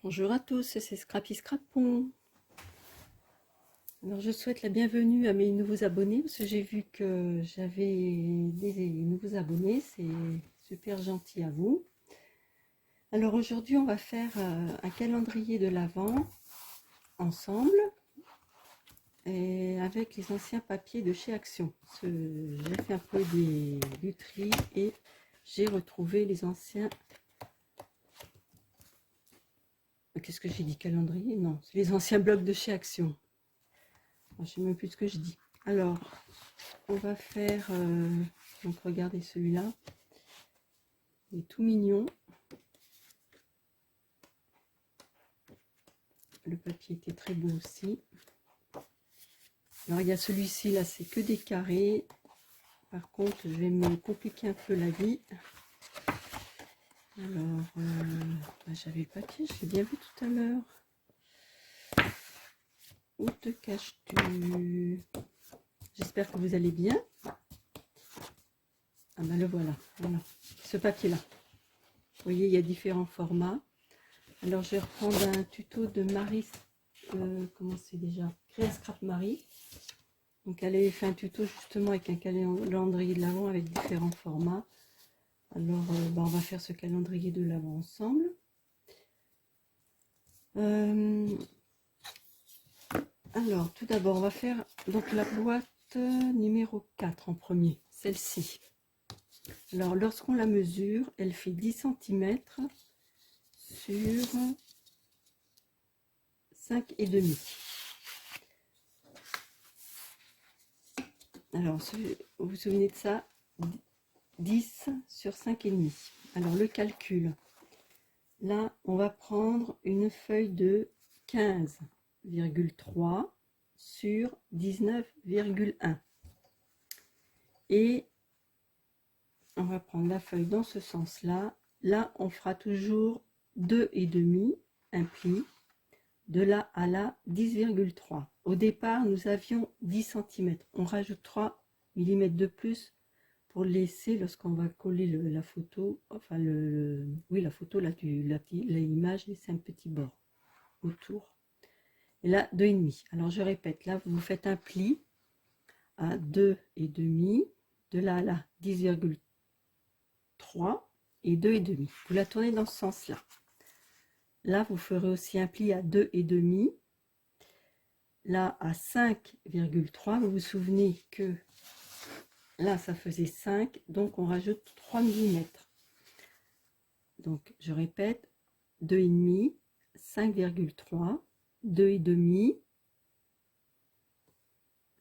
Bonjour à tous, c'est Scrappy Scrapon. Alors je souhaite la bienvenue à mes nouveaux abonnés parce que j'ai vu que j'avais des nouveaux abonnés, c'est super gentil à vous. Alors aujourd'hui on va faire un calendrier de l'Avent ensemble et avec les anciens papiers de chez Action. J'ai fait un peu du tri et j'ai retrouvé les anciens. Qu'est-ce que j'ai dit, calendrier? Non, c'est les anciens blocs de chez Action. Je ne sais même plus ce que je dis. Alors, on va faire... donc, regardez celui-là. Il est tout mignon. Le papier était très beau aussi. Alors, il y a celui-ci, là, c'est que des carrés. Par contre, je vais me compliquer un peu la vie. Alors, j'avais le papier, je l'ai bien vu tout à l'heure. Où te caches-tu? J'espère que vous allez bien. Ah ben le voilà, voilà. Ce papier-là. Vous voyez, il y a différents formats. Alors, je vais reprendre un tuto de Marie. Comment c'est déjà? Créa Scrap Marie. Donc, elle avait fait un tuto justement avec un calendrier de l'Avent avec différents formats. Alors, on va faire ce calendrier de l'Avent ensemble. Alors, tout d'abord, on va faire donc la boîte numéro 4 en premier, celle-ci. Alors, lorsqu'on la mesure, elle fait 10 cm sur 5,5. Alors, vous vous souvenez de ça? 10 sur 5,5. Alors, le calcul. Là, on va prendre une feuille de 15,3 sur 19,1. Et on va prendre la feuille dans ce sens-là. Là, on fera toujours 2,5, un pli. De là à là, 10,3. Au départ, nous avions 10 cm. On rajoute 3 mm de plus pour laisser, lorsqu'on va coller la photo, enfin oui, la photo, là, l'image, laisser un petit bord autour. Et là, 2,5. Alors, je répète, là, vous faites un pli à 2,5. De là à là, 10,3 et 2,5. Vous la tournez dans ce sens-là. Là, vous ferez aussi un pli à 2,5. Là, à 5,3. Vous vous souvenez que là, ça faisait 5. Donc, on rajoute 3 mm. Donc, je répète, 2,5, 5,3, 2,5,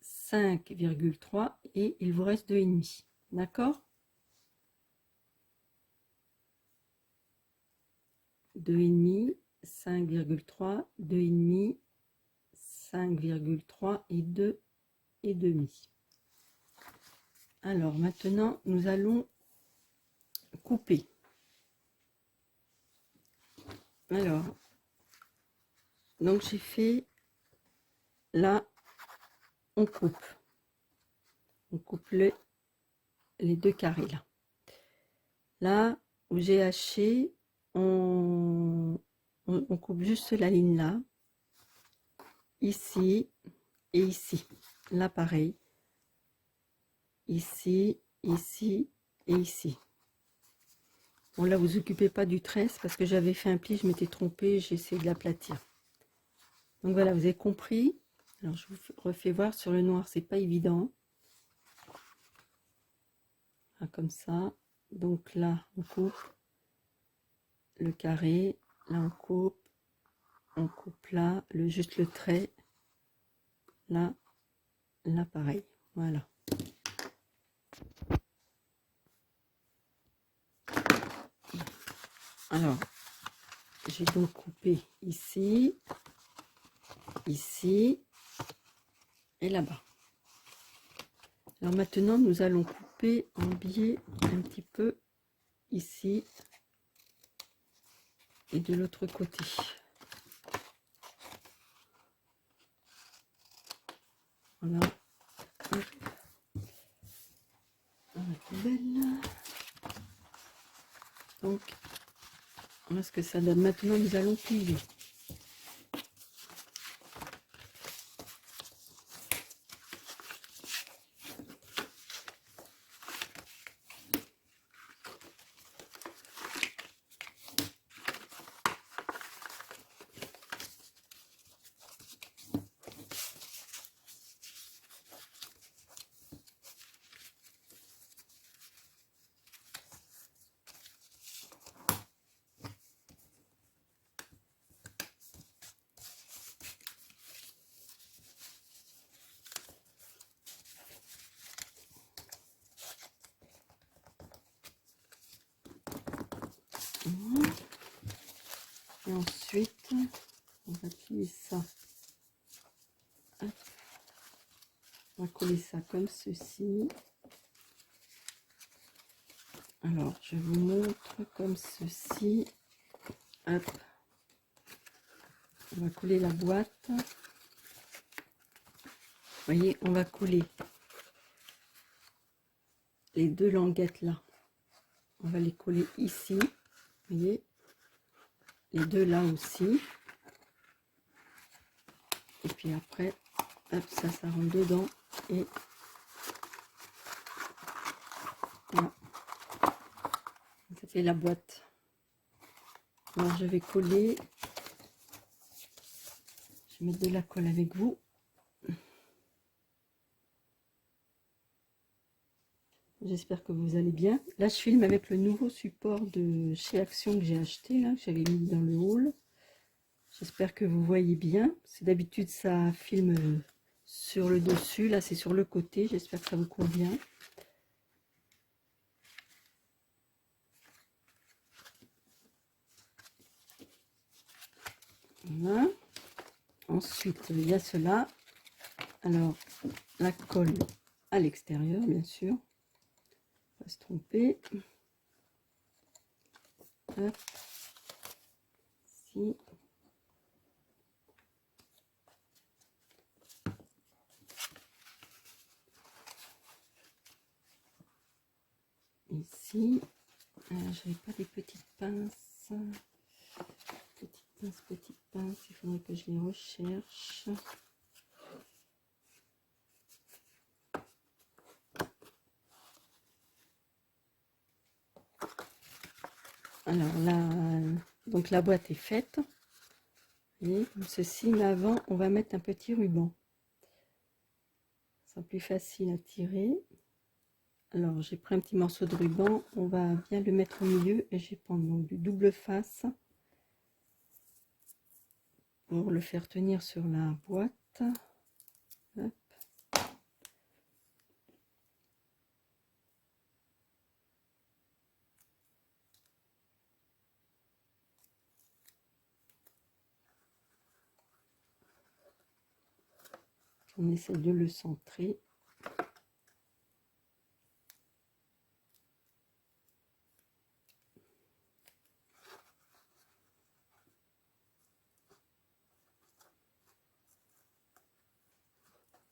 5,3 et il vous reste 2,5. D'accord? 2,5, 5,3, 2,5, 5,3 et 2,5. Alors maintenant, nous allons couper. Alors, donc j'ai fait, là, on coupe les deux carrés là. Là où j'ai haché, on coupe juste la ligne là, ici et ici. Là pareil, ici, ici et ici. Bon là vous occupez pas du tresse parce que j'avais fait un pli, je m'étais trompée, j'ai essayé de l'aplatir. Donc voilà, vous avez compris. Alors je vous refais voir sur le noir, c'est pas évident. Ah, comme ça. Donc là on coupe le carré, là on coupe là, juste le trait, là pareil, voilà. Alors, j'ai donc coupé ici, ici et là-bas. Alors maintenant, nous allons couper en biais un petit peu ici et de l'autre côté. Voilà. Belle. Donc, voilà ce que ça donne. Maintenant, nous allons plier. Et ensuite, on va plier ça. Hop. On va coller ça comme ceci. Alors, je vous montre comme ceci. Hop. On va coller la boîte. Vous voyez, on va coller les deux languettes là. On va les coller ici. Vous voyez, les deux là aussi. Et puis après, hop, ça rentre dedans. Et voilà. Ça fait la boîte. Alors je vais coller. Je vais mettre de la colle avec vous. J'espère que vous allez bien. Là, je filme avec le nouveau support de chez Action que j'ai acheté, là, que j'avais mis dans le haul. J'espère que vous voyez bien. C'est d'habitude, ça filme sur le dessus. Là, c'est sur le côté. J'espère que ça vous convient. Voilà. Ensuite, il y a cela. Alors, la colle à l'extérieur, bien sûr. Pas se tromper. Hop. Ici. Ici. J'avais pas des petites pinces. Petites pinces. Il faudrait que je les recherche. Alors là, donc la boîte est faite. Et comme ceci, mais avant, on va mettre un petit ruban. C'est plus facile à tirer. Alors, j'ai pris un petit morceau de ruban. On va bien le mettre au milieu et je vais prendre donc du double face pour le faire tenir sur la boîte. Hop. On essaie de le centrer.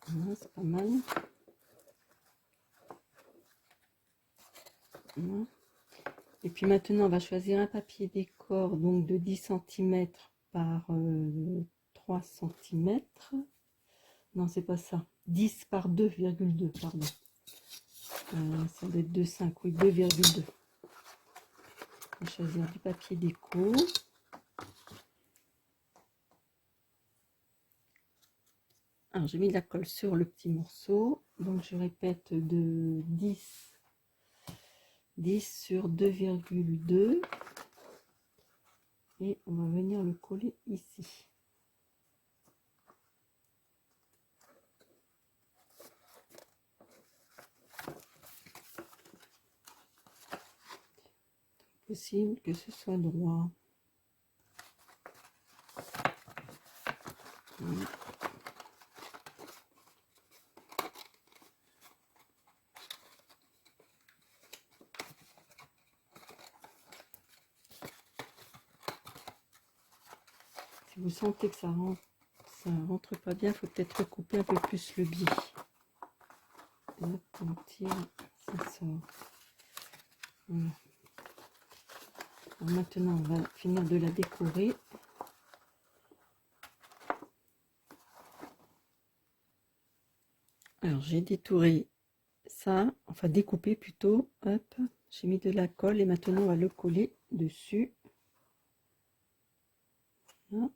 Voilà, c'est pas mal. Voilà. Et puis maintenant, on va choisir un papier décor donc de 10 cm par 3 cm. Non, c'est pas ça. 10 par 2,2, pardon. Ça doit être 2,5, oui, 2,2. On va choisir du papier déco. Alors, j'ai mis de la colle sur le petit morceau. Donc, je répète de 10 sur 2,2. Et on va venir le coller ici. Possible que ce soit droit. Voilà. Si vous sentez que ça rentre pas bien, il faut peut-être recouper un peu plus le biais. Et hop, on tire, ça sort. Voilà. Alors maintenant, on va finir de la décorer. Alors, j'ai détouré ça, enfin découpé plutôt. Hop, j'ai mis de la colle et maintenant on va le coller dessus. Voilà.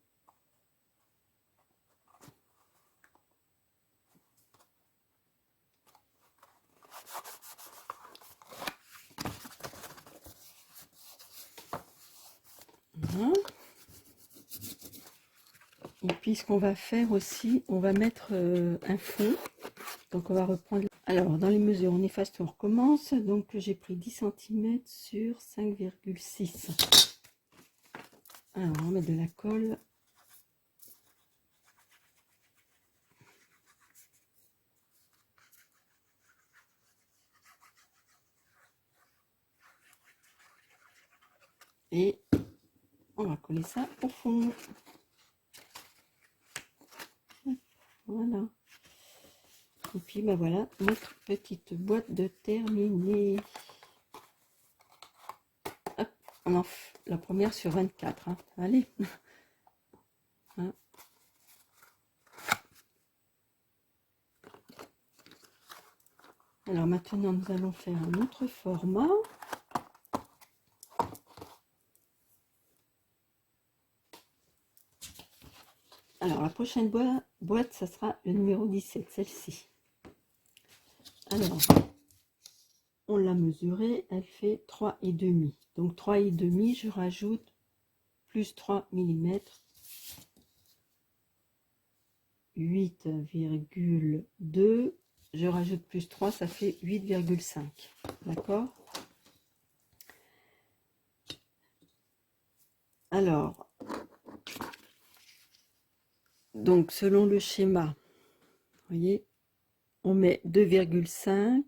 Voilà. Et puis ce qu'on va faire aussi, on va mettre un fond. Donc on va reprendre. Alors dans les mesures, on efface tout, on recommence. Donc j'ai pris 10 cm sur 5,6. Alors, on va mettre de la colle. Et on va coller ça au fond. Voilà. Et puis, ben voilà, notre petite boîte de terminée. Hop, on en fait la première sur 24. Hein. Allez. Hein. Alors maintenant, nous allons faire un autre format. Alors, la prochaine boîte, ça sera le numéro 17, celle-ci. Alors, on l'a mesurée, elle fait 3,5. Donc, 3,5, je rajoute plus 3 mm, 8,2. Je rajoute plus 3, ça fait 8,5. D'accord? Alors, donc selon le schéma, vous voyez, on met 2,5,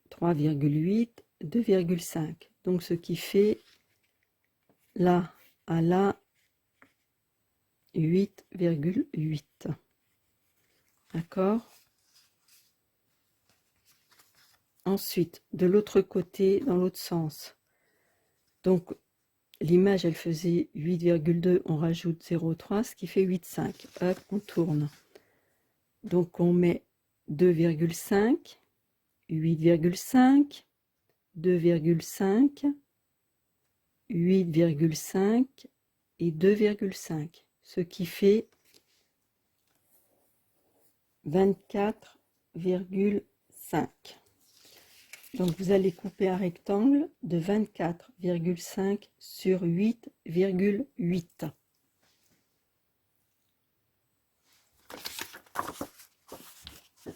3,8, 2,5. Donc ce qui fait là à là 8,8. D'accord? Ensuite, de l'autre côté, dans l'autre sens. Donc l'image elle faisait 8,2, on rajoute 0,3, ce qui fait 8,5. Hop, on tourne. Donc on met 2,5, 8,5, 2,5, 8,5 et 2,5, ce qui fait 24,5. Donc vous allez couper un rectangle de 24,5 sur 8,8.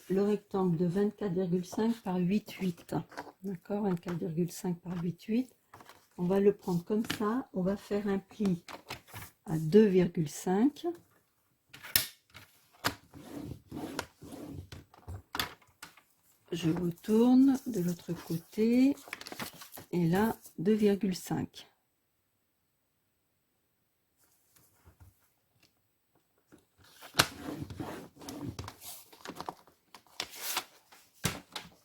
Le rectangle de 24,5 par 8,8. D'accord, 24,5 par 8,8. On va le prendre comme ça. On va faire un pli à 2,5. Je retourne de l'autre côté. Et là, 2,5.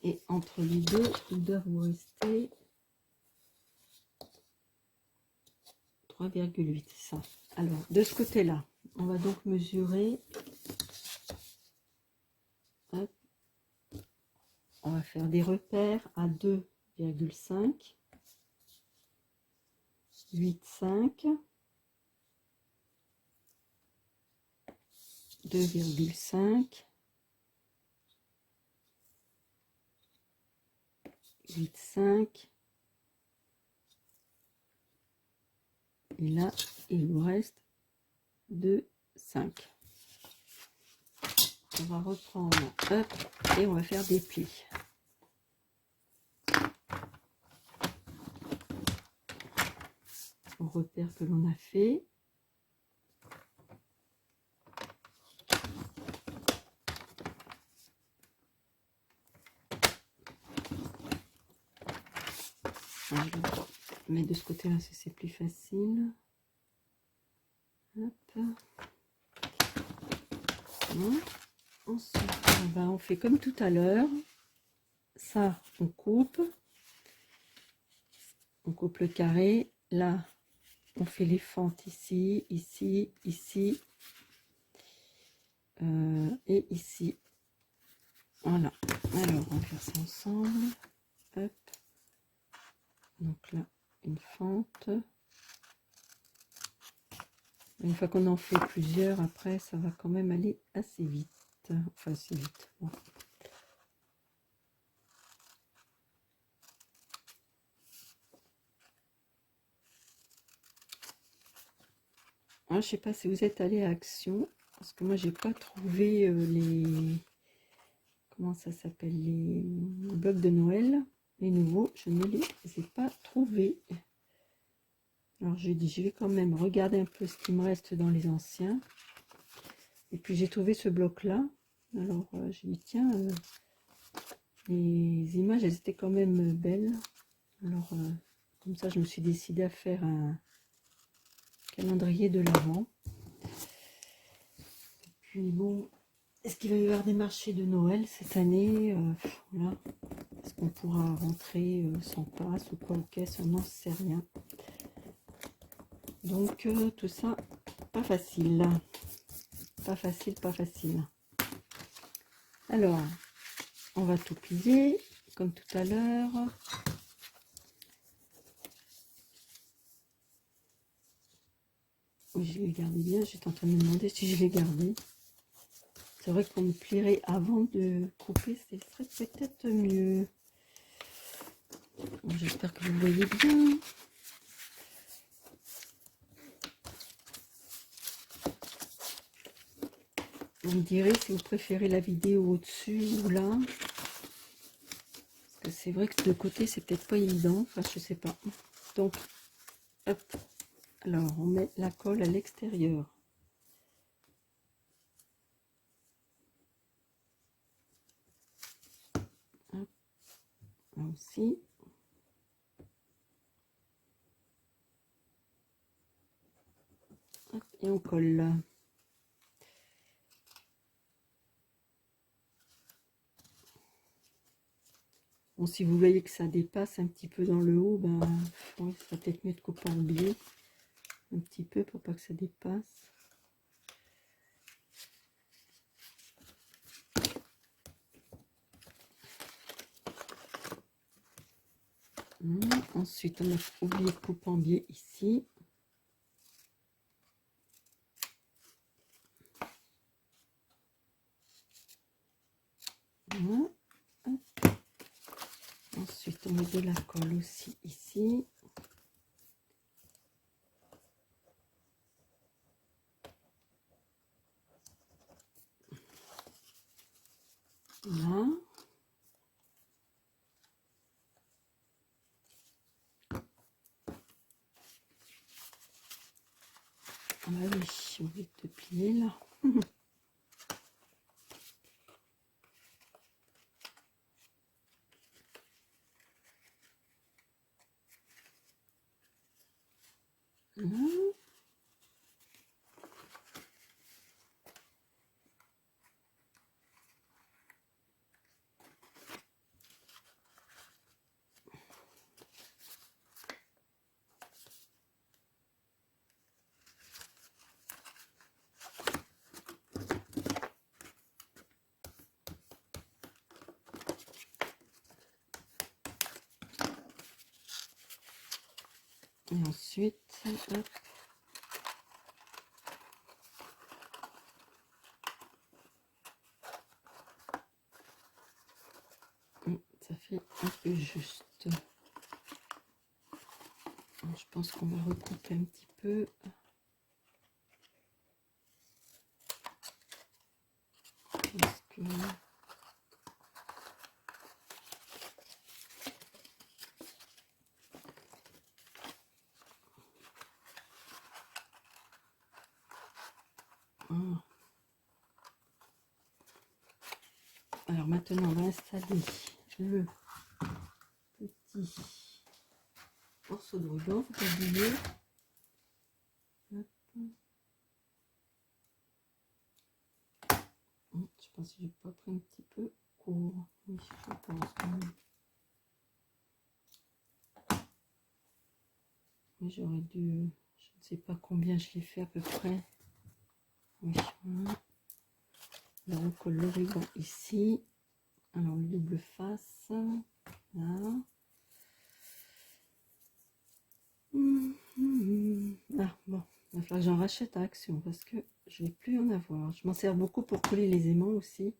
Et entre les deux, il doit vous rester 3,8. Ça. Alors, de ce côté-là, on va donc mesurer. Hop. On va faire des repères à 2,5, 8,5, 2,5, 8,5. Et là, il nous reste 2,5. On va reprendre, hop, et on va faire des plis. Au repère que l'on a fait. Mais de ce côté-là, c'est plus facile. Hop. Ensuite, on fait comme tout à l'heure. Ça, on coupe. On coupe le carré. Là, on fait les fentes ici, ici, ici. Et ici. Voilà. Alors, on va faire ça ensemble. Hop. Donc là, une fente. Une fois qu'on en fait plusieurs, après, ça va quand même aller assez vite. Enfin, assez vite. Bon. Ah, je sais pas si vous êtes allé à Action, parce que moi, j'ai pas trouvé les... Comment ça s'appelle? Les blocs de Noël. Les nouveaux, je ne les ai pas trouvés. Alors j'ai dit, je vais quand même regarder un peu ce qui me reste dans les anciens. Et puis j'ai trouvé ce bloc-là. Alors j'ai dit, tiens, les images, elles étaient quand même belles. Alors comme ça, je me suis décidée à faire un calendrier de l'Avent. Puis bon, est-ce qu'il va y avoir des marchés de Noël cette année? Voilà. Est-ce qu'on pourra rentrer sans passe ou quoi aux caisses? On n'en sait rien. Donc tout ça, pas facile. Pas facile, pas facile. Alors, on va tout plier, comme tout à l'heure. Oui, je l'ai gardé bien. J'étais en train de me demander si je l'ai gardé. C'est vrai qu'on me plierait avant de couper, ce serait peut-être mieux. Bon, j'espère que vous voyez bien. Vous me direz si vous préférez la vidéo au-dessus ou là. Parce que c'est vrai que de côté, c'est peut-être pas évident. Enfin, je sais pas. Donc, hop. Alors, on met la colle à l'extérieur. Là aussi. Hop, et on colle. Bon, si vous voyez que ça dépasse un petit peu dans le haut, ben, oui, ça va peut-être mieux de couper en biais. Un petit peu pour pas que ça dépasse. Ensuite, on a oublié de couper en biais ici. Voilà. Ensuite, on met de la colle aussi ici. Là. Ah bah oui, j'ai oublié de plier là. Voilà. Et ensuite, hop. Ça fait un peu juste. Je pense qu'on va recouper un petit peu. Parce que... Alors maintenant, on va installer le petit morceau de ruban. Faut pas oublier. Je pense que j'ai pas pris un petit peu court. Oui, je pense quand même. Mais j'aurais dû, je ne sais pas combien je l'ai fait à peu près. Oui, voilà. Là, on colle le ruban ici. Alors, le double face. Là. Ah, bon, il va falloir que j'en rachète à Action parce que je ne vais plus en avoir. Je m'en sers beaucoup pour coller les aimants aussi.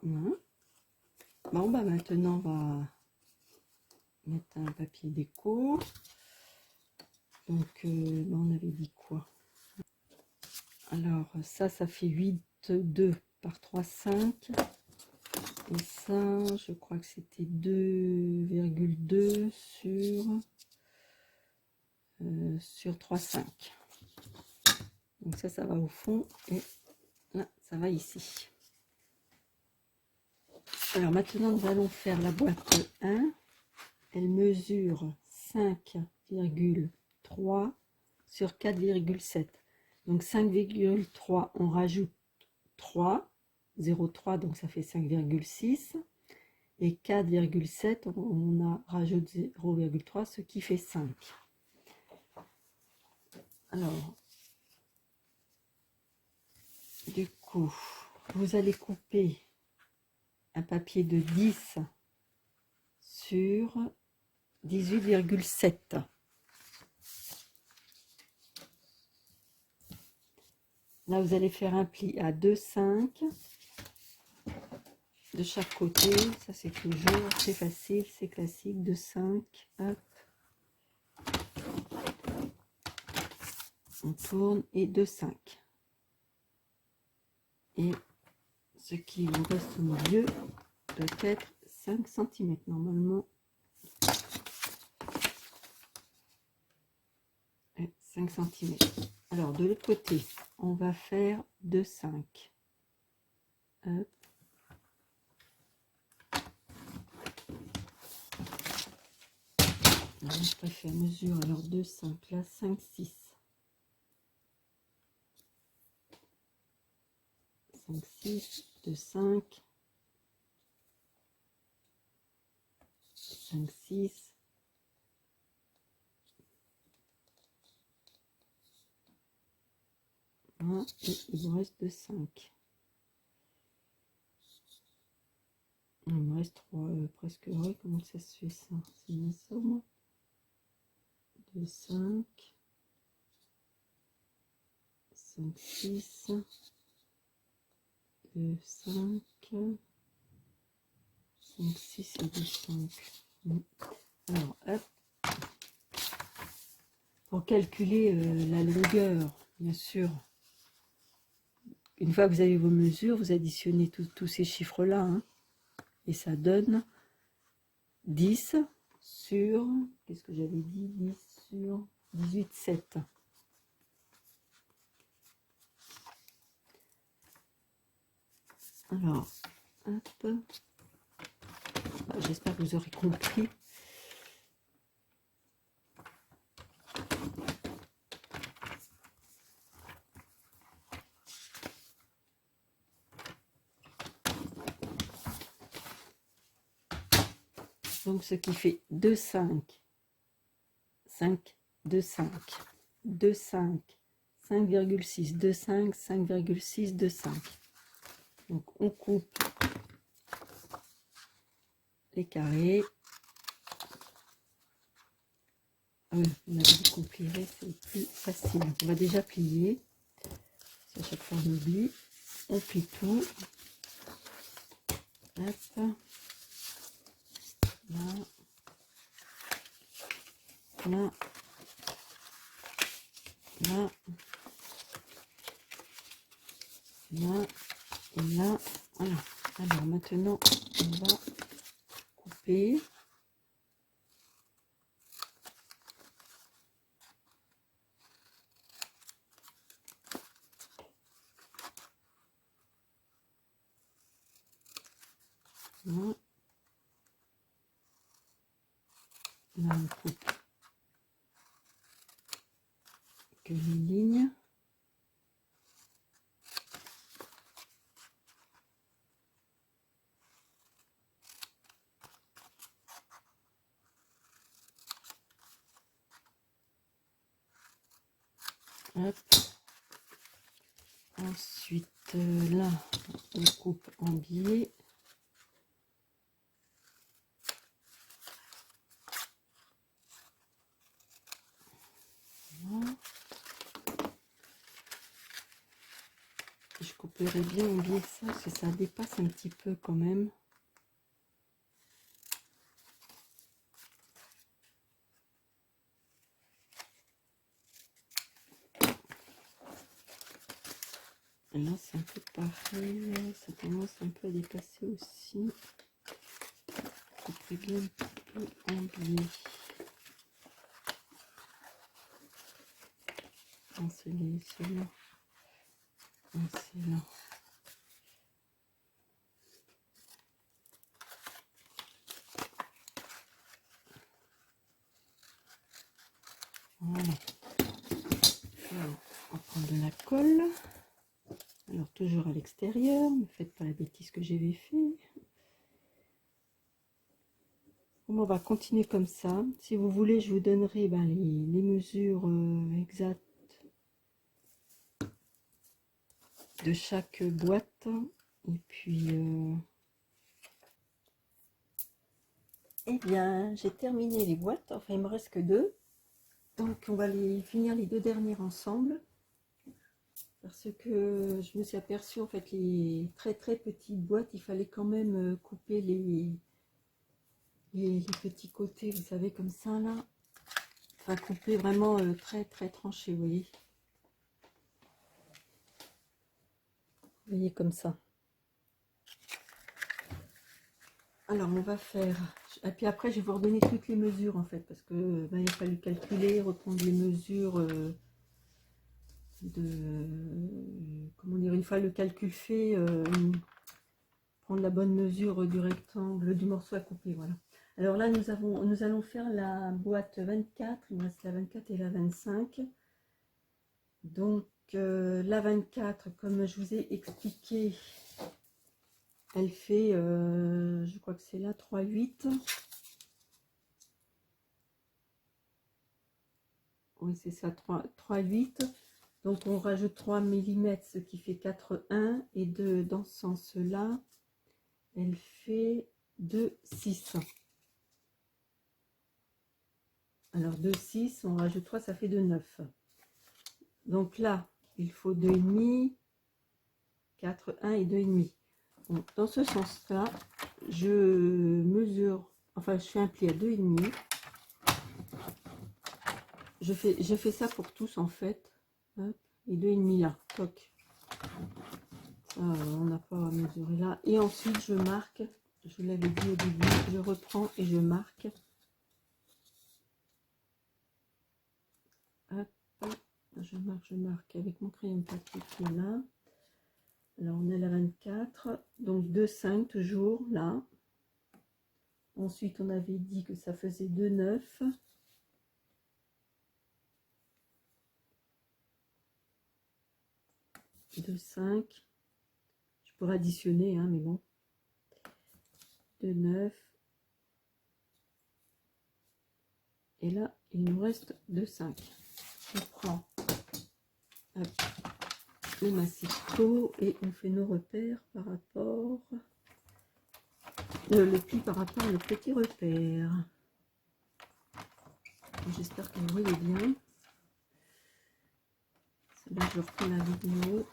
Voilà. Bon, bah maintenant, on va mettre un papier déco. Donc, on avait dit quoi? Alors, ça fait 8,2 par 3,5. Et ça, je crois que c'était 2,2 sur 3,5. Donc ça va au fond et là, ça va ici. Alors maintenant, nous allons faire la boîte 1. Elle mesure 5,3 sur 4,7. Donc 5,3, on rajoute 3, 0,3, donc ça fait 5,6. Et 4,7, on a rajouté 0,3, ce qui fait 5. Alors, du coup, vous allez couper un papier de 10 sur 18,7. Là, vous allez faire un pli à 2,5 de chaque côté. Ça, c'est toujours, c'est facile, c'est classique. 2,5. Hop. On tourne et 2,5. Et ce qui vous reste au milieu doit être 5 cm normalement. 5 cm. Alors, de l'autre côté, on va faire 2,5. Hop. Je préfère mesure, alors 2,5, là, 5,6. 5,6, 2,5. 5,6. Voilà, et il vous reste 2,5. Il me reste 3, presque. Ouais, comment ça se fait ça? C'est bien ça au moins. 2,5. 5,6. 2,5. 5,6 et 2,5. Alors, hop. Pour calculer la longueur, bien sûr, une fois que vous avez vos mesures, vous additionnez tous ces chiffres-là, hein, et ça donne 10 sur, qu'est-ce que j'avais dit, 10 sur 18,7. Alors, hop, j'espère que vous aurez compris. Donc, ce qui fait 2,5, 5, 2,5, 2,5, 5,6, 2,5, 5,6, 2,5. Donc, on coupe les carrés. Ah oui, on a dit qu'on plierait, c'est plus facile. On va déjà plier. À chaque fois, on oublie. On plie tout. Hop. Là. Là. Là. Là. Et là. Voilà. Alors, maintenant, on va couper. Là. Là, on coupe que les lignes. Hop. Ensuite, là, on coupe en biais. Voilà. Je couperai bien en biais ça, parce que ça dépasse un petit peu quand même. Là, c'est un peu pareil, ça commence un peu à dépasser aussi. Je ferai bien un petit peu en biais. Non, c'est là. C'est là. Voilà. Alors, on va prendre de la colle. Alors, toujours à l'extérieur. Ne faites pas la bêtise que j'avais fait. Bon, on va continuer comme ça. Si vous voulez, je vous donnerai les mesures exactes de chaque boîte. Et puis, eh bien, j'ai terminé les boîtes. Enfin, il me reste que 2. Donc, on va finir les 2 dernières ensemble. Parce que je me suis aperçue, en fait, les très petites boîtes, il fallait quand même couper les petits côtés, vous savez, comme ça, là. Enfin, couper vraiment très tranché, vous voyez. Vous voyez, comme ça. Alors, on va faire... Et puis après, je vais vous redonner toutes les mesures, en fait, parce que il a fallu calculer, reprendre les mesures comment dire, une fois le calcul fait, prendre la bonne mesure du rectangle, du morceau à couper, voilà. Alors là, nous allons faire la boîte 24, il me reste la 24 et la 25. Donc, la 24, comme je vous ai expliqué, elle fait, je crois que c'est là, 3,8. Oui, c'est ça, 3,8. Donc, on rajoute 3 mm, ce qui fait 4,1. Et dans ce sens-là, elle fait 2,6. Alors, 2,6, on rajoute 3, ça fait 2,9. Donc là, il faut 2,5, 4,1 et 2,5. Bon, dans ce sens-là, je mesure, enfin, je fais un pli à 2,5. Je fais ça pour tous, en fait. Hop, et 2,5 là, toc. Ça, on n'a pas à mesurer là. Et ensuite, je marque, je vous l'avais dit au début, je reprends et je marque. Hop, je marque avec mon crayon de papier qui est là. Alors, on a la 24, donc 2,5 toujours, là. Ensuite, on avait dit que ça faisait 2,9. 2,5. Je pourrais additionner, hein, mais bon. 2,9. Et là, il nous reste 2,5. Je prends le massicot et on fait nos repères par rapport... le pli par rapport à nos petits repères. J'espère que vous voyez bien. Là, je reprends la vidéo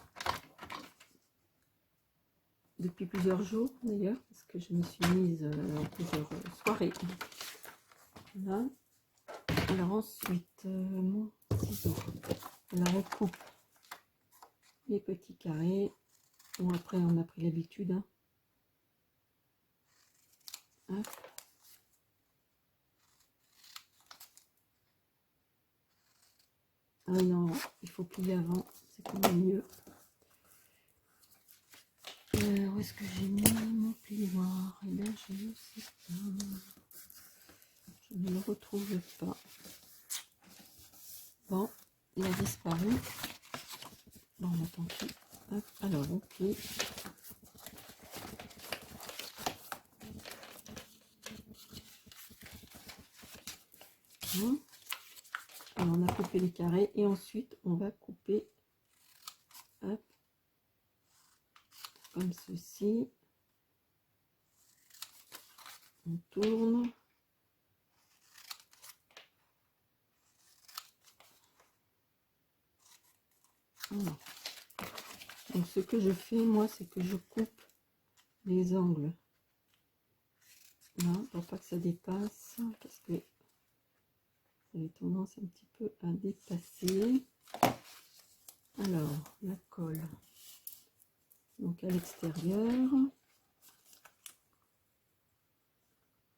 depuis plusieurs jours d'ailleurs, parce que je me suis mise en plusieurs soirées. Voilà. Alors ensuite, mon ciseau, on la recoupe les petits carrés. Bon, après, on a pris l'habitude. Hein. Hop. Ah non, il faut plier avant, c'est quand même mieux. Où est-ce que j'ai mis mon plioir? Eh bien, je ne sais pas. Je ne le retrouve pas. Bon, il a disparu. Bon, tant pis. Hop, alors, on plie. Alors, on a coupé les carrés et ensuite, on va couper hop, comme ceci. On tourne. Voilà. Donc, ce que je fais, moi, c'est que je coupe les angles là, pour pas que ça dépasse, parce que ça a tendance un petit peu à dépasser. Alors, la colle. Donc à l'extérieur.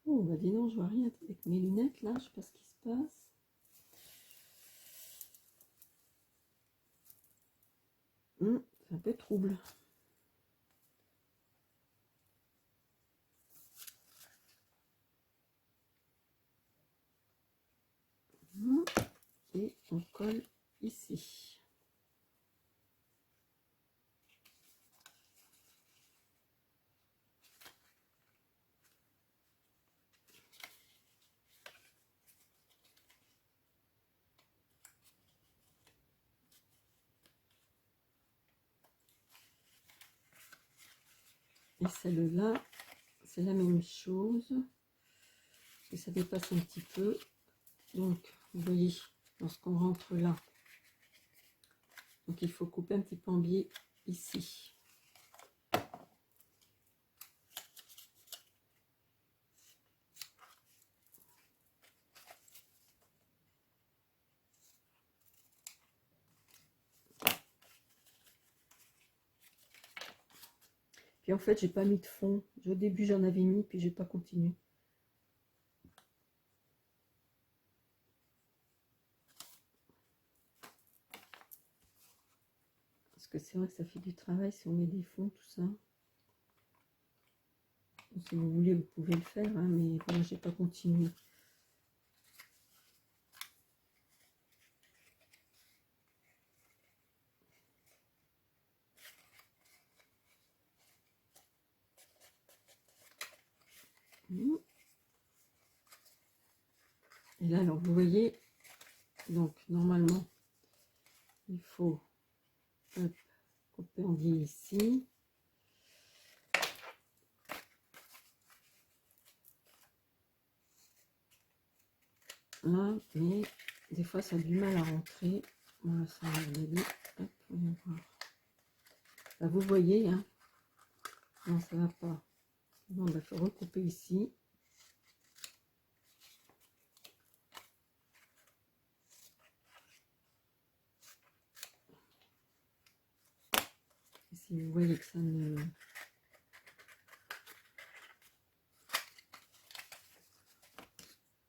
Oh bah dis donc, je vois rien avec mes lunettes là, je sais pas ce qui se passe. C'est un peu trouble. Et on colle ici. Et celle-là, c'est la même chose. Et ça dépasse un petit peu. Donc, vous voyez, lorsqu'on rentre là, donc il faut couper un petit peu en biais ici. Puis en fait, j'ai pas mis de fond. Au début, j'en avais mis, puis j'ai pas continué. Parce que c'est vrai que ça fait du travail si on met des fonds, tout ça. Si vous voulez, vous pouvez le faire, hein, mais voilà, j'ai pas continué. Et là, alors vous voyez, donc normalement, il faut couper en biais ici. Là, mais des fois ça a du mal à rentrer. Voilà, ça va aller. Hop, on va voir. Là, vous voyez, hein. Non, ça va pas. Bon, il faut recouper ici. Et si vous voyez que ça ne...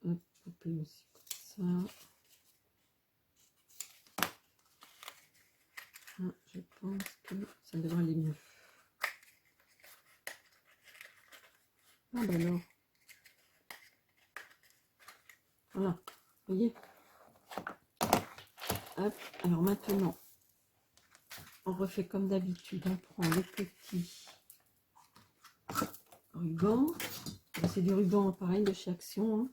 Hop, couper aussi comme ça. Ah, je pense que ça devrait aller mieux. Ah ben alors. Voilà, vous voyez. Hop, alors maintenant, on refait comme d'habitude. On prend le petit ruban. C'est du ruban pareil de chez Action. Hein.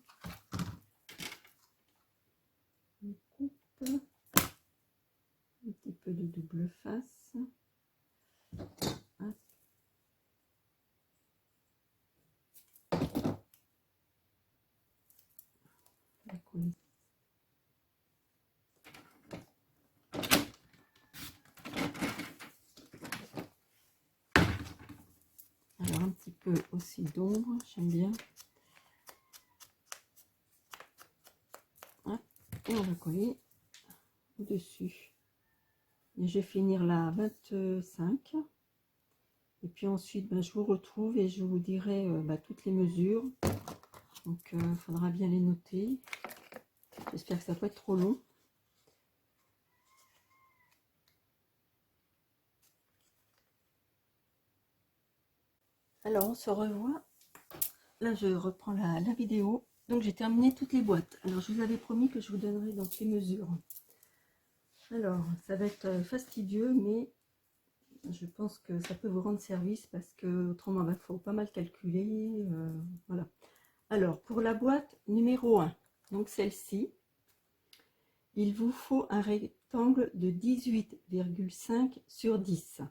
On coupe un petit peu de double face. Hop. Alors un petit peu aussi d'ombre, j'aime bien. Hop. Et on va coller au-dessus. Et je vais finir la 25. Et puis ensuite, ben, je vous retrouve et je vous dirai toutes les mesures. Donc, il faudra bien les noter. J'espère que ça ne va pas être trop long. Alors, on se revoit. Là, je reprends la vidéo. Donc, j'ai terminé toutes les boîtes. Alors, je vous avais promis que je vous donnerais donc les mesures. Alors, ça va être fastidieux, mais je pense que ça peut vous rendre service parce que autrement, il faut pas mal calculer. Voilà. Alors, pour la boîte numéro 1, donc celle-ci, il vous faut un rectangle de 18,5 sur 10.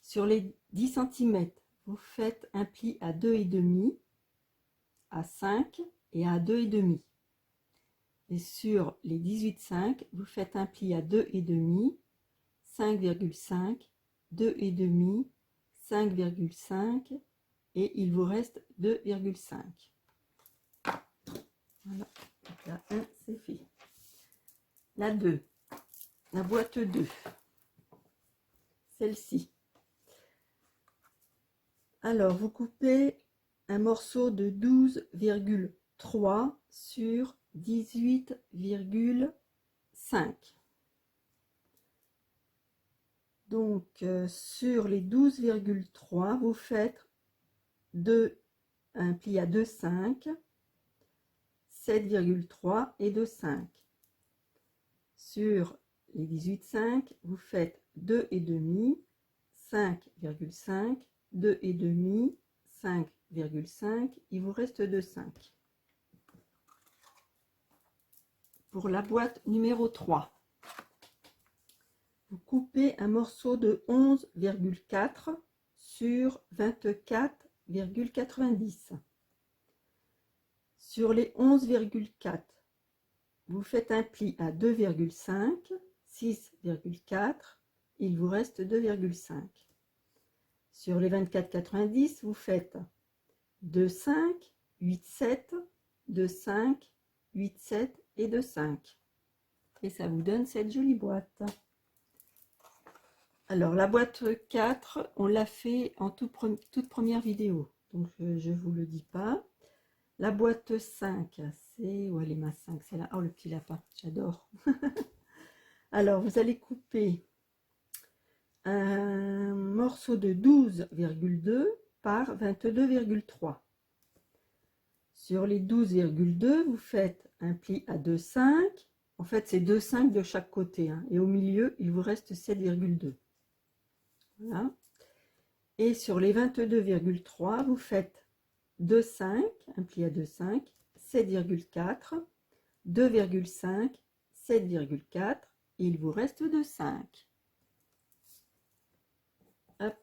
Sur les 10 cm, vous faites un pli à 2,5, à 5 et à 2,5. Et sur les 18,5, vous faites un pli à 2,5, 5,5, 2,5, 5,5 et il vous reste 2,5. Voilà, donc la 1 c'est fait. La 2, la boîte 2, celle-ci. Alors, vous coupez un morceau de 12,3 sur 18,5. Donc, sur les 12,3, vous faites un pli à 2,5, 7,3 et 2,5. Sur les 18,5, vous faites 2,5, 5,5, 2,5, 5,5, il vous reste 2,5. Pour la boîte numéro 3, vous coupez un morceau de 11,4 sur 24,90. Sur les 11,4, vous faites un pli à 2,5, 6,4, il vous reste 2,5. Sur les 24,90, vous faites 2,5, 8,7, 2,5, 8,7 et 2,5. Et ça vous donne cette jolie boîte. Alors, la boîte 4, on l'a fait en toute première vidéo. Donc, je ne vous le dis pas. La boîte 5, c'est... Où elle est ma 5? C'est là. Oh, le petit lapin, j'adore. Alors, vous allez couper un morceau de 12,2 par 22,3. Sur les 12,2, vous faites un pli à 2,5. En fait, c'est 2,5 de chaque côté. Hein, et au milieu, il vous reste 7,2. Voilà. Et sur les 22,3, vous faites 2,5, un pli à 2,5, 7,4, 2,5, 7,4, et il vous reste 2,5. Hop,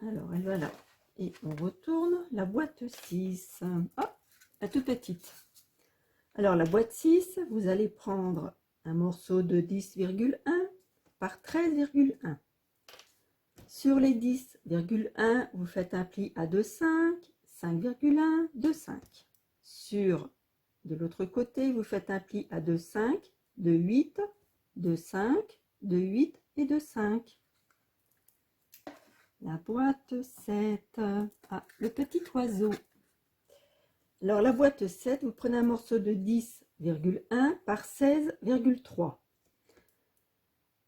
alors elle va là. Et on retourne la boîte 6. Hop, la toute petite. Alors la boîte 6, vous allez prendre un morceau de 10,1 par 13,1. Sur les 10,1, vous faites un pli à 2,5, 5,1, 2,5. Sur de l'autre côté, vous faites un pli à 2,5, 2,8, 2,5, 2,8 et 2,5. La boîte 7. Ah, le petit oiseau. Alors la boîte 7, vous prenez un morceau de 10,1 par 16,3.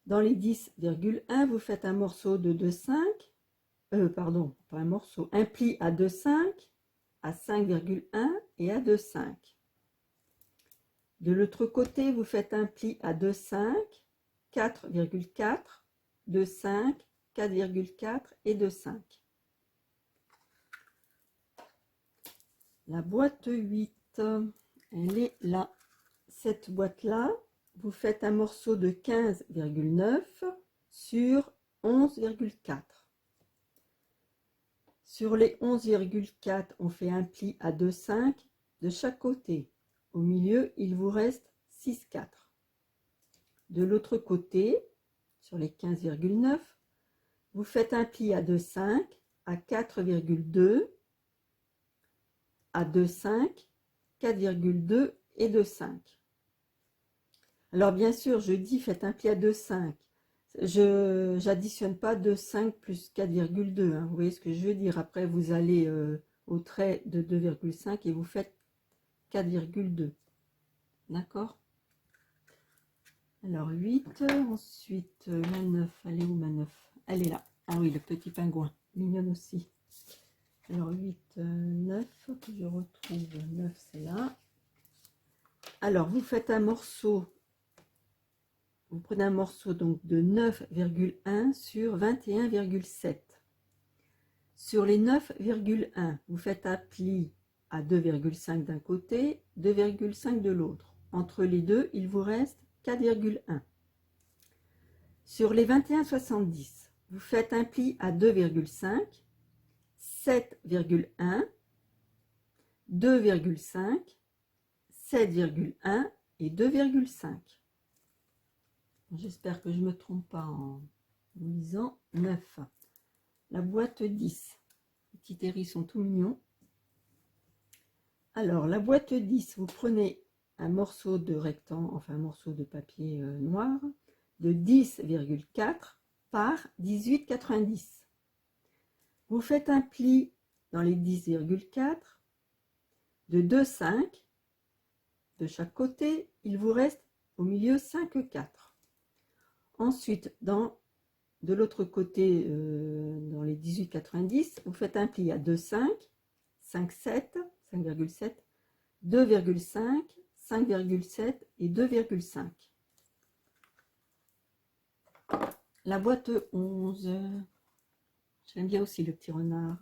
Dans les 10,1, vous faites un morceau de 2,5, pardon, pas un morceau, un pli à 2,5, à 5,1 et à 2,5. De l'autre côté, vous faites un pli à 2,5, 4,4, 2,5, 4,4 et 2,5. La boîte 8, elle est là. Cette boîte-là, vous faites un morceau de 15,9 sur 11,4. Sur les 11,4, on fait un pli à 2,5 de chaque côté. Au milieu, il vous reste 6,4. De l'autre côté, sur les 15,9, vous faites un pli à 2,5, à 4,2, à 2,5, 4,2 et 2,5. Alors bien sûr, je dis faites un pli à 2,5. Je n'additionne pas 2,5 plus 4,2. Hein. Vous voyez ce que je veux dire? Après, vous allez au trait de 2,5 et vous faites 4,2. D'accord? Alors 8. Ensuite, la 9. Elle est où ma 9? Elle est là. Ah oui, le petit pingouin. Mignonne aussi. Alors 8, 9. Que je retrouve 9, c'est là. Alors, vous faites un morceau. Vous prenez un morceau donc de 9,1 sur 21,7. Sur les 9,1, vous faites un pli à 2,5 d'un côté, 2,5 de l'autre. Entre les deux, il vous reste 4,1. Sur les 21,70, vous faites un pli à 2,5, 7,1, 2,5, 7,1 et 2,5. J'espère que je ne me trompe pas en lisant 9. La boîte 10. Les petits hérissons tout mignons. Alors, la boîte 10, vous prenez un morceau de rectangle, enfin un morceau de papier noir, de 10,4 par 18,90. Vous faites un pli dans les 10,4 de 2,5 de chaque côté. Il vous reste au milieu 5,4. Ensuite, de l'autre côté, dans les 18,90, vous faites un pli à 2,5, 5,7, 5,7, 2,5, 5,7 et 2,5. La boîte 11. J'aime bien aussi le petit renard.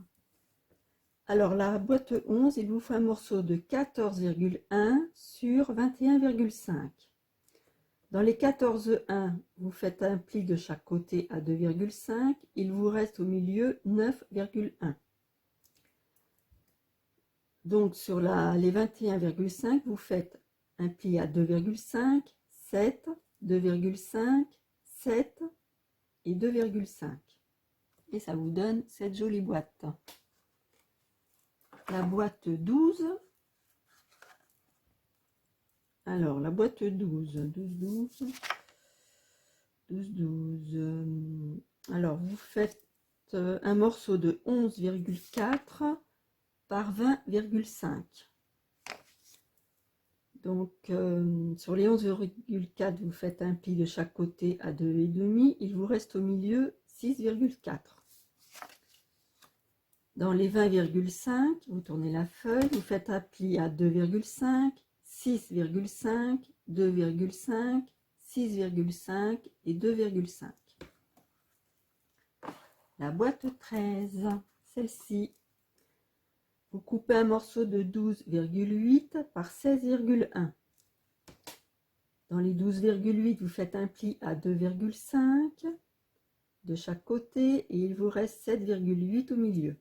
Alors, la boîte 11, il vous faut un morceau de 14,1 sur 21,5. Dans les 14,1, vous faites un pli de chaque côté à 2,5. Il vous reste au milieu 9,1. Donc, sur les 21,5, vous faites un pli à 2,5, 7, 2,5, 7 et 2,5. Et ça vous donne cette jolie boîte. La boîte 12. Alors, la boîte 12. Alors, vous faites un morceau de 11,4 par 20,5. Donc, sur les 11,4, vous faites un pli de chaque côté à 2,5. Il vous reste au milieu 6,4. Dans les 20,5, vous tournez la feuille, vous faites un pli à 2,5, 6,5, 2,5, 6,5 et 2,5. La boîte 13, celle-ci. Vous coupez un morceau de 12,8 par 16,1. Dans les 12,8, vous faites un pli à 2,5 de chaque côté et il vous reste 7,8 au milieu.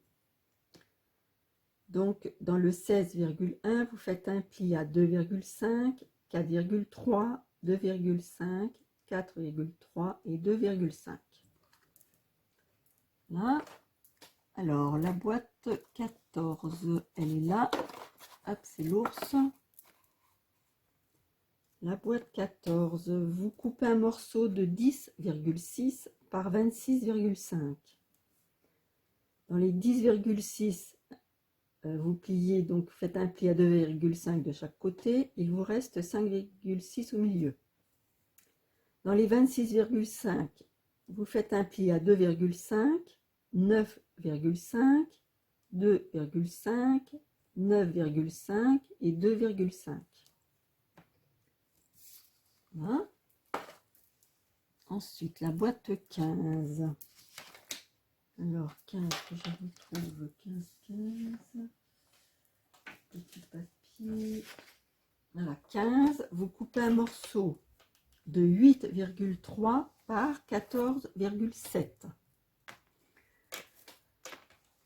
Donc, dans le 16,1, vous faites un pli à 2,5, 4,3, 2,5, 4,3 et 2,5. Là. Alors, la boîte 14, elle est là. Hop, c'est l'ours. La boîte 14, vous coupez un morceau de 10,6 par 26,5. Dans les 10,6, vous pliez, donc faites un pli à 2,5 de chaque côté, il vous reste 5,6 au milieu. Dans les 26,5, vous faites un pli à 2,5, 9,5, 2,5, 9,5 et 2,5. Voilà. Ensuite, la boîte 15. Alors, 15, que je retrouve 15. Petit papier. Voilà, 15. Vous coupez un morceau de 8,3 par 14,7.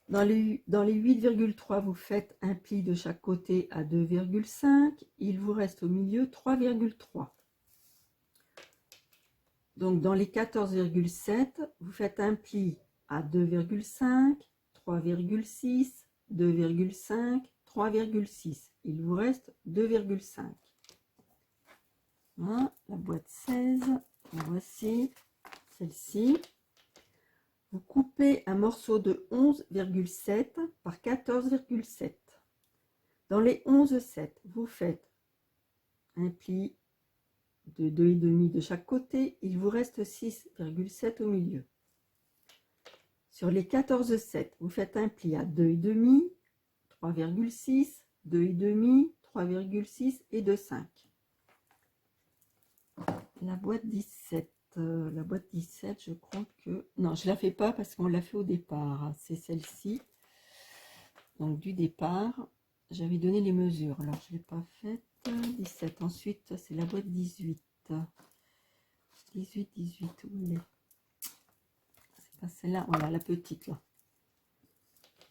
Dans les 8,3, vous faites un pli de chaque côté à 2,5. Il vous reste au milieu 3,3. Donc, dans les 14,7, vous faites un pli à 2,5, 3,6, 2,5, 3,6. Il vous reste 2,5. Voilà, la boîte 16. Voici celle-ci. Vous coupez un morceau de 11,7 par 14,7. Dans les 11,7, vous faites un pli de 2,5 de chaque côté. Il vous reste 6,7 au milieu. Sur les 14,7, vous faites un pli à 2,5, 3,6, 2,5, 3,6 et 2,5. La boîte 17. La boîte 17, je crois que... Non, je ne la fais pas parce qu'on l'a fait au départ. C'est celle-ci. Donc, du départ, j'avais donné les mesures. Alors, je ne l'ai pas faite. 17. Ensuite, c'est la boîte 18. 18, où elle est? C'est pas celle-là. Voilà, la petite, là.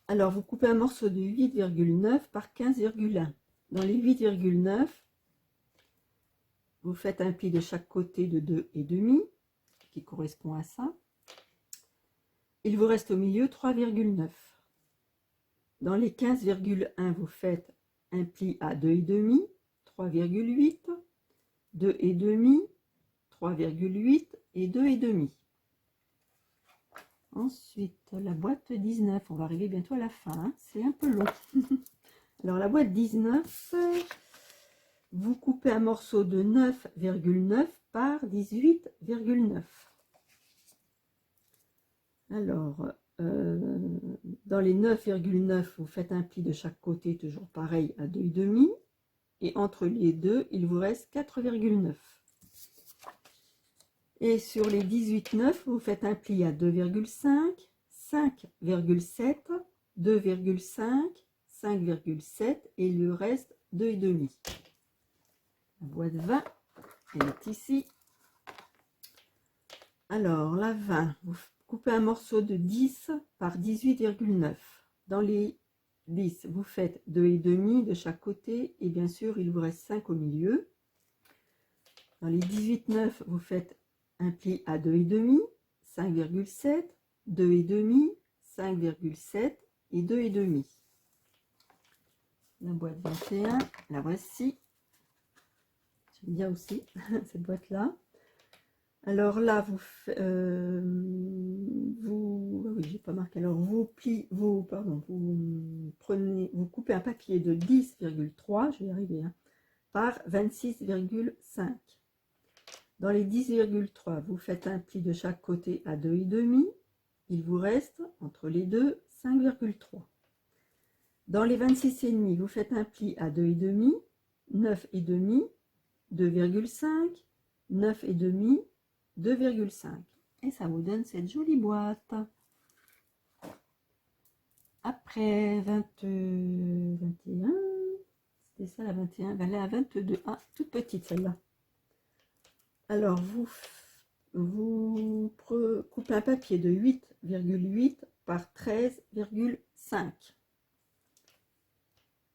Alors, vous coupez un morceau de 8,9 par 15,1. Dans les 8,9, vous faites un pli de chaque côté de 2,5 qui correspond à ça. Il vous reste au milieu 3,9. Dans les 15,1, vous faites un pli à 2,5, 3,8, 2,5, 3,8 et 2,5. Ensuite, la boîte 19. On va arriver bientôt à la fin, hein. C'est un peu long. Alors, la boîte 19, vous coupez un morceau de 9,9 par 18,9. Alors, dans les 9,9, vous faites un pli de chaque côté, toujours pareil, à 2,5. Et entre les deux, il vous reste 4,9. Et sur les 18,9, vous faites un pli à 2,5, 5,7, 2,5, 5,7 et il lui reste 2,5. La boîte 20, elle est ici. Alors, la 20, vous coupez un morceau de 10 par 18,9. Dans les 10, vous faites 2,5 de chaque côté et bien sûr, il vous reste 5 au milieu. Dans les 18,9, vous faites un pli à 2,5, 5,7, 2,5, 5,7 et 2,5. La boîte 21, la voici. J'aime bien aussi cette boîte-là. Alors là, vous oui, j'ai pas marqué. Alors vous coupez un papier de 10,3, je vais y arriver, hein, par 26,5. Dans les 10,3, vous faites un pli de chaque côté à 2,5. Il vous reste entre les deux 5,3. Dans les 26,5, vous faites un pli à 2,5, 9,5, 2,5, 9,5, 2,5. Et ça vous donne cette jolie boîte. Après 21, c'était ça la 21, ben là, 22, ah, toute petite celle-là. Alors, vous coupez un papier de 8,8 par 13,5.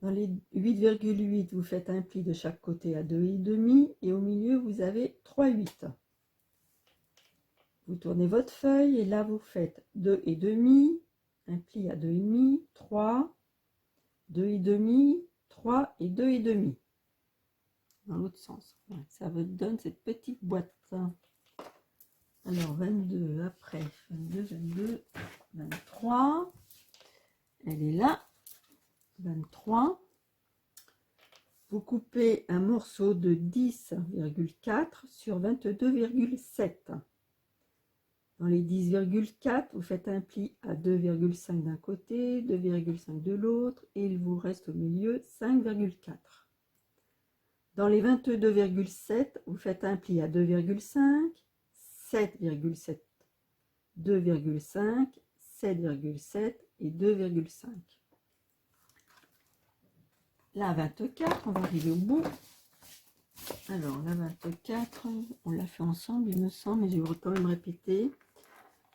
Dans les 8,8, vous faites un pli de chaque côté à 2,5 et au milieu, vous avez 3,8. Vous tournez votre feuille et là, vous faites 2,5, un pli à 2,5, 3, 2,5, 3 et 2,5. Dans l'autre sens. Ça vous donne cette petite boîte. Alors 22 après, 22, 23. Elle est là. 23. Vous coupez un morceau de 10,4 sur 22,7. Dans les 10,4, vous faites un pli à 2,5 d'un côté, 2,5 de l'autre, et il vous reste au milieu 5,4. Dans les 22,7, vous faites un pli à 2,5, 7,7, 2,5, 7,7 et 2,5. La 24, on va arriver au bout. Alors, la 24, on l'a fait ensemble, il me semble, mais je vais quand même répéter.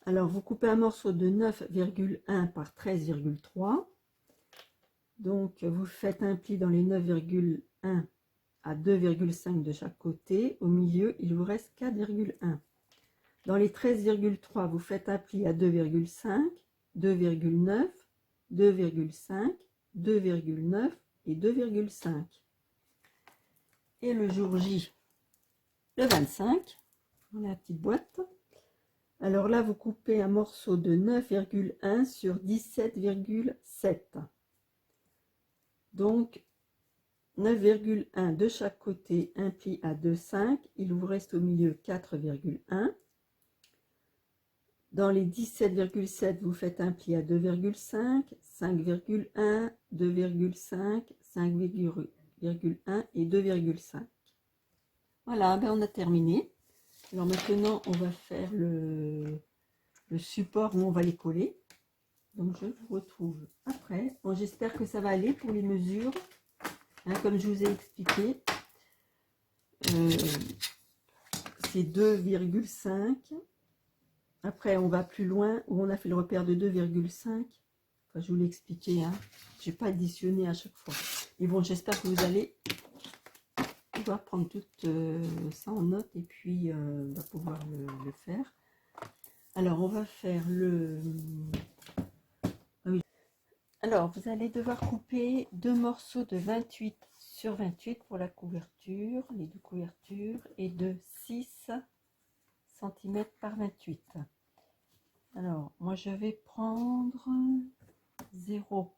Alors, vous coupez un morceau de 9,1 par 13,3. Donc, vous faites un pli dans les 9,1 à 2,5 de chaque côté. Au milieu, il vous reste 4,1. Dans les 13,3, vous faites un pli à 2,5, 2,9, 2,5, 2,9 et 2,5. Et le jour J, le 25, dans la petite boîte. Alors là, vous coupez un morceau de 9,1 sur 17,7. Donc, 9,1 de chaque côté, un pli à 2,5. Il vous reste au milieu 4,1. Dans les 17,7, vous faites un pli à 2,5, 5,1, 2,5, 5,1 et 2,5. Voilà, ben on a terminé. Alors maintenant, on va faire le support où on va les coller. Donc je vous retrouve après. Bon, j'espère que ça va aller pour les mesures. Hein, comme je vous ai expliqué, c'est 2,5. Après, on va plus loin où on a fait le repère de 2,5. Enfin, je vous l'ai expliqué. Hein. Je n'ai pas additionné à chaque fois. Et bon, j'espère que vous allez pouvoir prendre tout ça en note et puis on va pouvoir le faire. Alors, on va faire le... Alors, vous allez devoir couper deux morceaux de 28 sur 28 pour la couverture, les deux couvertures, et de 6 cm par 28. Alors, moi, je vais prendre 0.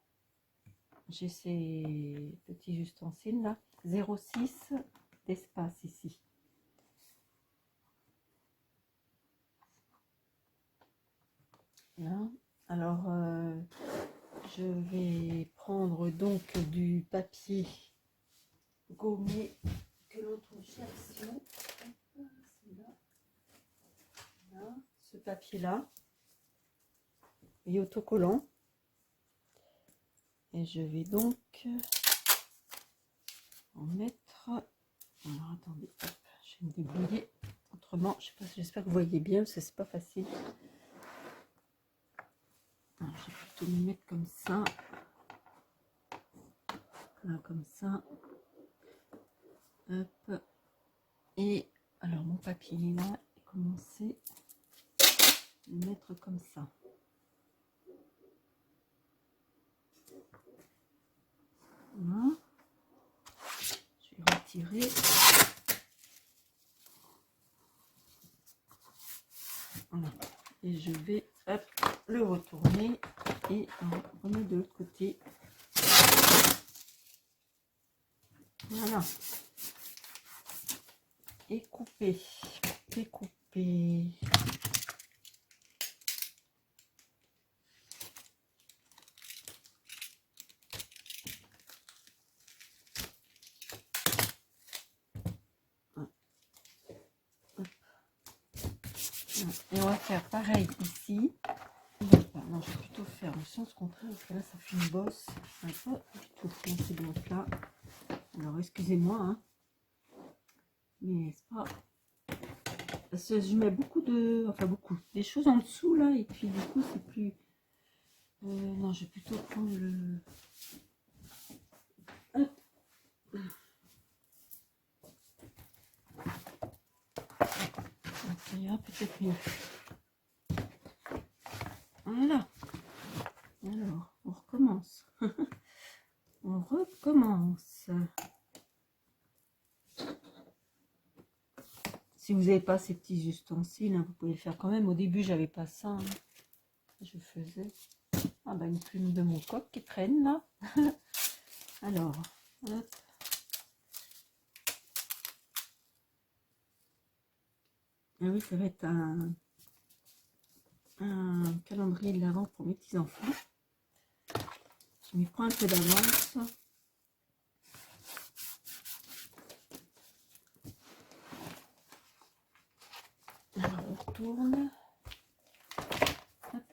J'ai ces petits ustensiles là. 0,6 d'espace ici. Là. Alors, je vais prendre donc du papier gommé que l'on trouve chez Action. Là, ce papier-là est autocollant. Et je vais donc en mettre. Alors attendez, hop, je vais me débrouiller. Autrement, je sais pas, j'espère que vous voyez bien, parce que c'est pas facile. Alors, je vais plutôt me mettre comme ça. Là, comme ça. Hop. Et alors mon papier est là, et commencer à le mettre comme ça. Voilà. Je vais retirer. Voilà. Et je vais hop, le retourner et remettre de l'autre côté. Voilà. Et couper. Et couper. Et on va faire pareil ici. Non, je vais plutôt faire le sens contraire parce que là ça fait une bosse. Pas du tout dans ces blocs là. Alors excusez-moi, hein. Mais c'est pas. Parce que je mets beaucoup de. Enfin beaucoup. Des choses en dessous là. Et puis du coup c'est plus. Non, je vais plutôt prendre le. Hop. Ça ira peut-être mieux. Voilà. Alors, on recommence. On recommence. Si vous n'avez pas ces petits ustensiles, hein, vous pouvez le faire quand même. Au début, j'avais pas ça. Hein. Je faisais. Ah bah une plume de mon coq qui traîne là. Alors, hop. Ah oui, ça va être un calendrier de l'Avent pour mes petits-enfants. Je m'y prends un peu d'avance. Alors, on retourne. Hop.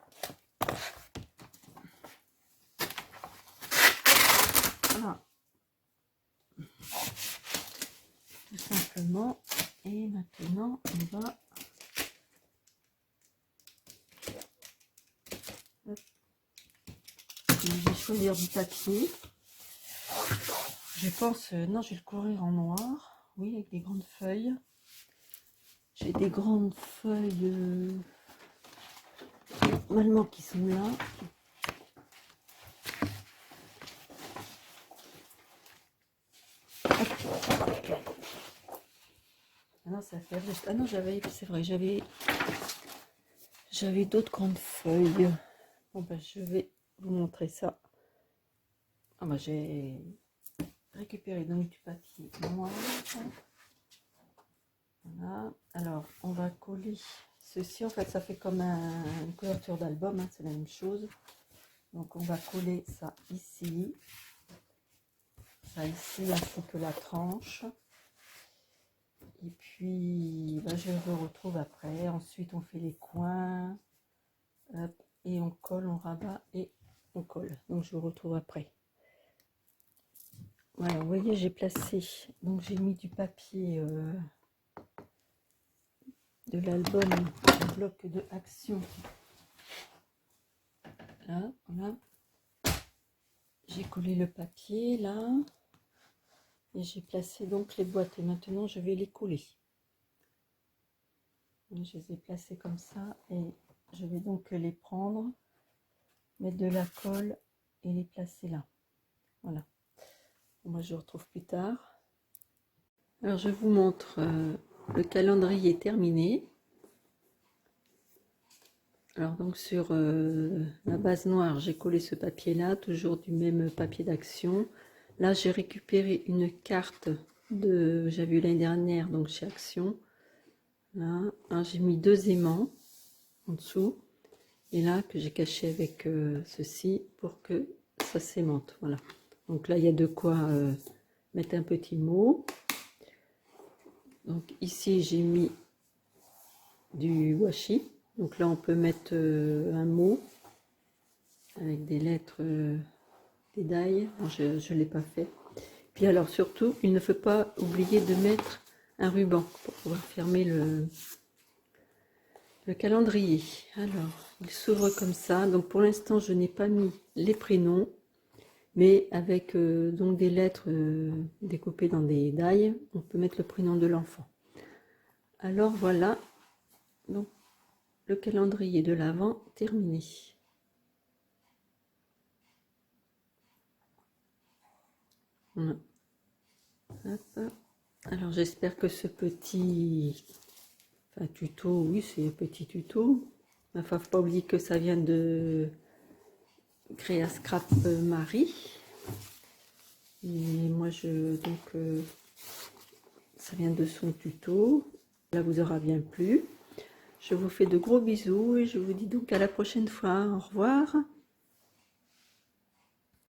Voilà. Tout simplement. Et maintenant, on va... Hop. Je vais choisir du papier. Je pense... non, je vais le couvrir en noir. Oui, avec des grandes feuilles. J'ai des grandes feuilles normalement qui sont là. Ah non, ça fait juste. Ah non, j'avais, c'est vrai, j'avais d'autres grandes feuilles. Bon ben, je vais vous montrer ça. Ah ben, j'ai récupéré donc du papier noir. Voilà. Alors, on va coller ceci. En fait, ça fait comme une couverture d'album, hein, c'est la même chose. Donc, on va coller ça ici. Ça ici, ainsi que la tranche. Et puis, ben, je vous retrouve après. Ensuite, on fait les coins. Hop, et on colle, on rabat et on colle. Donc, je vous retrouve après. Voilà, vous voyez, j'ai placé. Donc, j'ai mis du papier... de l'album bloc de Action là, voilà, j'ai collé le papier là et j'ai placé donc les boîtes et maintenant je vais les coller. Je les ai placées comme ça et je vais donc les prendre, mettre de la colle et les placer là. Voilà, moi je vous retrouve plus tard. Alors je vous montre le calendrier terminé. Alors donc sur la base noire, j'ai collé ce papier là, toujours du même papier d'action. Là j'ai récupéré une carte de j'avais eu l'année dernière donc chez Action. Là, hein, j'ai mis 2 aimants en dessous et là que j'ai caché avec ceci pour que ça s'aimante. Voilà. Donc là il y a de quoi mettre un petit mot. Donc ici j'ai mis du washi. Donc là on peut mettre un mot avec des lettres, des die. Je ne l'ai pas fait. Puis alors surtout, il ne faut pas oublier de mettre un ruban pour pouvoir fermer le calendrier. Alors, il s'ouvre comme ça. Donc pour l'instant, je n'ai pas mis les prénoms, mais avec donc des lettres découpées dans des die, on peut mettre le prénom de l'enfant. Alors voilà, donc le calendrier de l'Avent terminé. Voilà. Hop. Alors j'espère que ce petit tuto, oui c'est un petit tuto. Enfin, faut pas oublier que ça vient de Créa Scrap Marie. Et moi ça vient de son tuto. Là vous aura bien plu. Je vous fais de gros bisous et je vous dis donc à la prochaine fois. Au revoir.